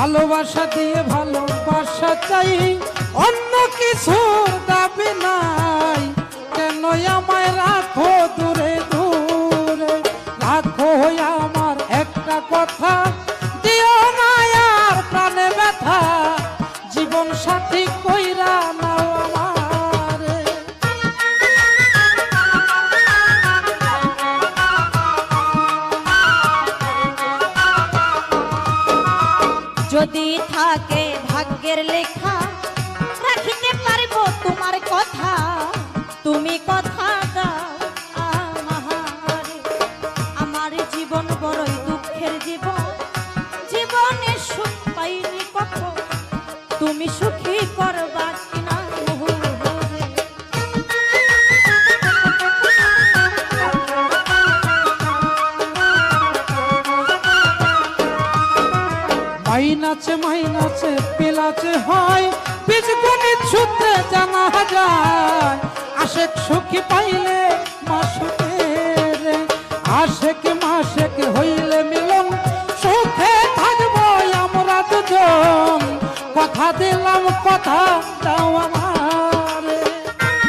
ভালোবাসা দিয়ে ভালোবাসা চাই, অন্য কিছুর দাবি নাই। কেন আমায় রাখো দূরে দূরে, রাখো আমার একটা কথা, দিও না আর প্রাণে ব্যথা, জীবন সাথী কইরা নাও আমারে। যদি থাকে ভাগ্যের লেখা, রাখিতে পারব তোমার কথা, তুমি কথা দাও আমারে। আমার জীবন বড়ই দুঃখের জীবন, জীবনে সুখ পাইনি কখন, তুমি সুখী করবা কিনা মোহরে। মাইনাচে পিলাচে হয়, বীজ গণিত সূত্রে জানা যায়। আশেক সুখী পাইলে মাসুকের, আশেক মাসেক হইলে মিলন, সুখে থাকবো আমরা দুজন। কথা দিলাম কথা দাও আমার।